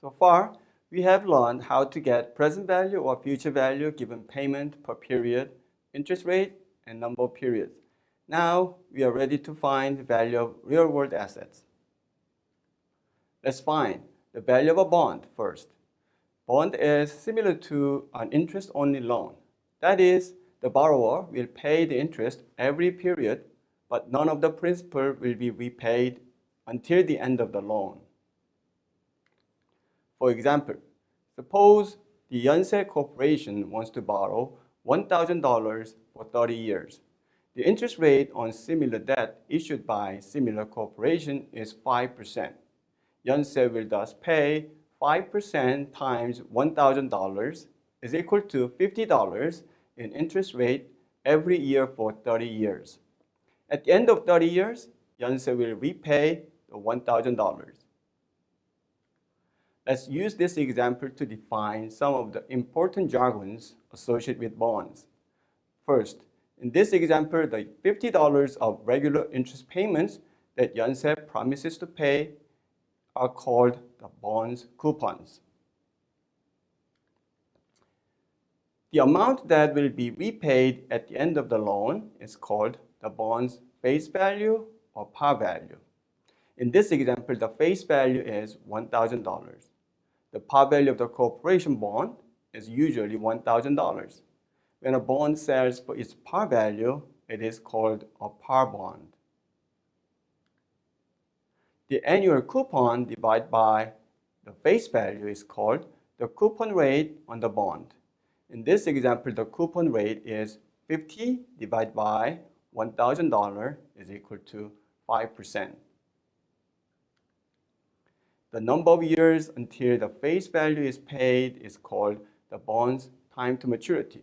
So far, we have learned how to get present value or future value given payment per period, interest rate, and number of periods. Now, we are ready to find the value of real-world assets. Let's find the value of a bond first. Bond is similar to an interest-only loan. That is, the borrower will pay the interest every period, but none of the principal will be repaid until the end of the loan. For example, suppose the Yonsei Corporation wants to borrow $1,000 for 30 years. The interest rate on similar debt issued by similar corporation is 5%. Yonsei will thus pay 5% times $1,000 is equal to $50 in interest rate every year for 30 years. At the end of 30 years, Yonsei will repay the $1,000. Let's use this example to define some of the important jargons associated with bonds. First, in this example, the $50 of regular interest payments that Yonsei promises to pay are called the bond's coupons. The amount that will be repaid at the end of the loan is called the bond's face value or par value. In this example, the face value is $1,000. The par value of the corporation bond is usually $1,000. When a bond sells for its par value, it is called a par bond. The annual coupon divided by the face value is called the coupon rate on the bond. In this example, the coupon rate is 50 divided by $1,000 is equal to 5%. The number of years until the face value is paid is called the bond's time to maturity.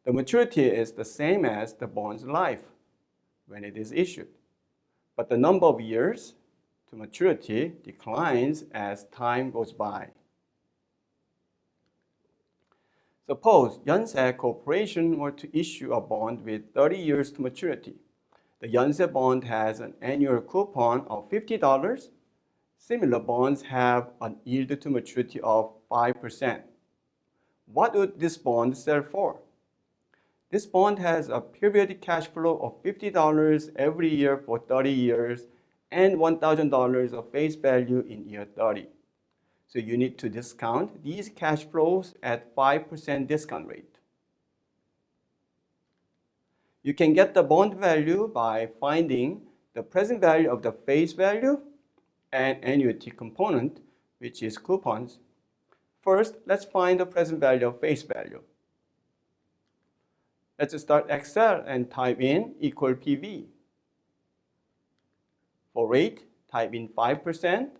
The maturity is the same as the bond's life when it is issued, but the number of years to maturity declines as time goes by. Suppose Yonsei Corporation were to issue a bond with 30 years to maturity. The Yonsei bond has an annual coupon of $50. Similar bonds have a yield to maturity of 5%. What would this bond sell for? This bond has a periodic cash flow of $50 every year for 30 years and $1,000 of face value in year 30. So you need to discount these cash flows at 5% discount rate. You can get the bond value by finding the present value of the face value and annuity component, which is coupons. First, let's find the present value of face value. Let's start Excel and type in equal PV. For rate, type in 5%.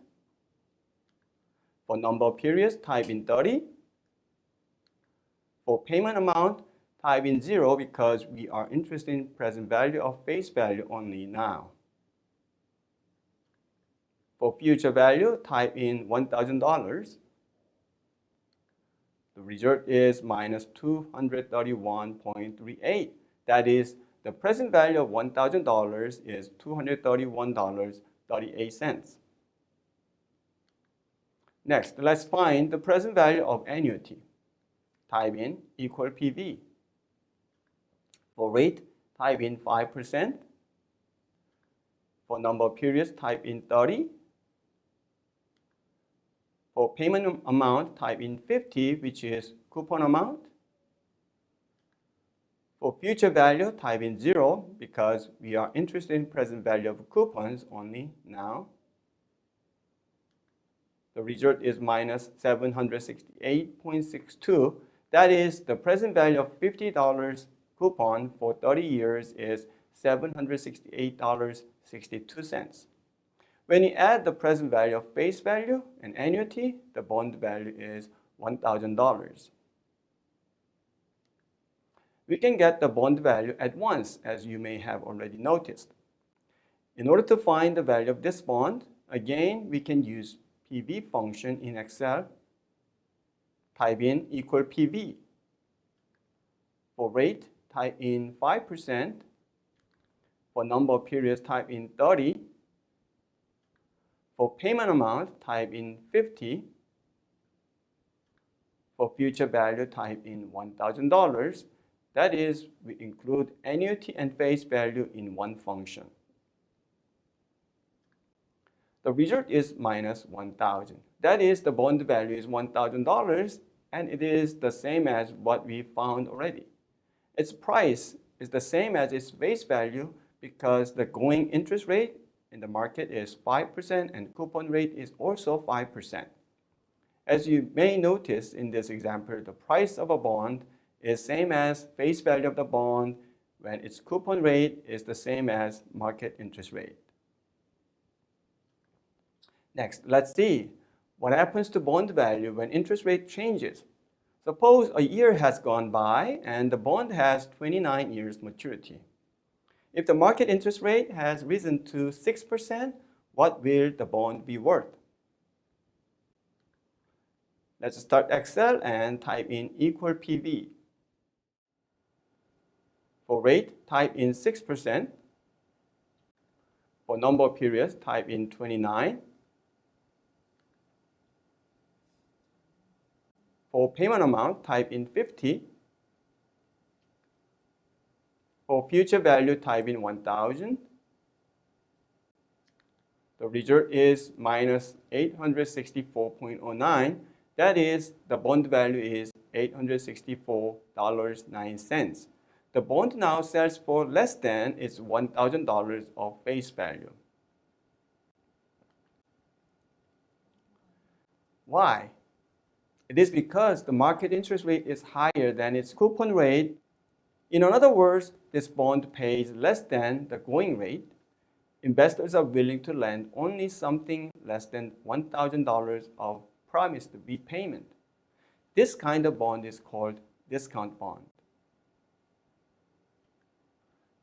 For number of periods, type in 30. For payment amount, type in 0 because we are interested in present value of face value only now. For future value, type in $1,000. The result is minus 231.38. That is, the present value of $1,000 is $231.38. Next, let's find the present value of annuity. Type in equal PV. For rate, type in 5%. For number of periods, type in 30. For payment amount, type in 50, which is coupon amount. For future value, type in 0 because we are interested in present value of coupons only now. The result is minus 768.62. That is, the present value of $50 coupon for 30 years is $768.62. When you add the present value of face value and annuity, the bond value is $1,000. We can get the bond value at once, as you may have already noticed. In order to find the value of this bond, again, we can use PV function in Excel. Type in equal PV. For rate, type in 5%. For number of periods, type in 30. For payment amount, type in 50. For future value, type in $1,000. That is, we include annuity and face value in one function. The result is minus 1,000. That is, the bond value is $1,000, and it is the same as what we found already. Its price is the same as its face value because the going interest rate in the market is 5% and coupon rate is also 5%. As you may notice in this example, the price of a bond is same as face value of the bond when its coupon rate is the same as market interest rate. Next, let's see what happens to bond value when interest rate changes. Suppose a year has gone by and the bond has 29 years maturity. If the market interest rate has risen to 6%, what will the bond be worth? Let's start Excel and type in equal PV. For rate, type in 6%. For number of periods, type in 29. For payment amount, type in 50. For future value, type in 1,000. The result is minus 864.09. That is, the bond value is $864.09. The bond now sells for less than its $1,000 of face value. Why? It is because the market interest rate is higher than its coupon rate. In other words, this bond pays less than the going rate. Investors are willing to lend only something less than $1,000 of promised repayment. This kind of bond is called discount bond.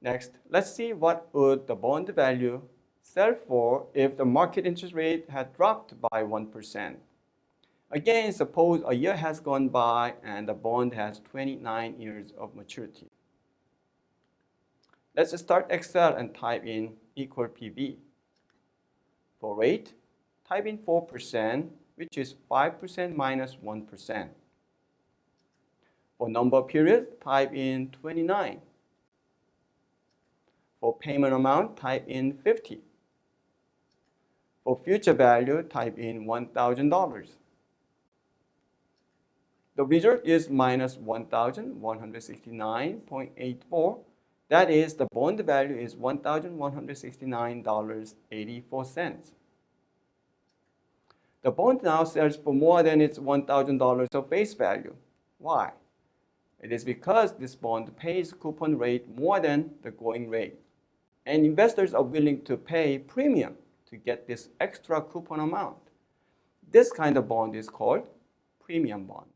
Next, let's see what would the bond value sell for if the market interest rate had dropped by 1%. Again, suppose a year has gone by and the bond has 29 years of maturity. Let's start Excel and type in equal PV. For rate, type in 4%, which is 5% minus 1%. For number of periods, type in 29. For payment amount, type in 50. For future value, type in $1,000. The result is minus 1,169.84. That is, the bond value is $1,169.84. The bond now sells for more than its $1,000 of face value. Why? It is because this bond pays coupon rate more than the going rate, and investors are willing to pay premium to get this extra coupon amount. This kind of bond is called premium bond.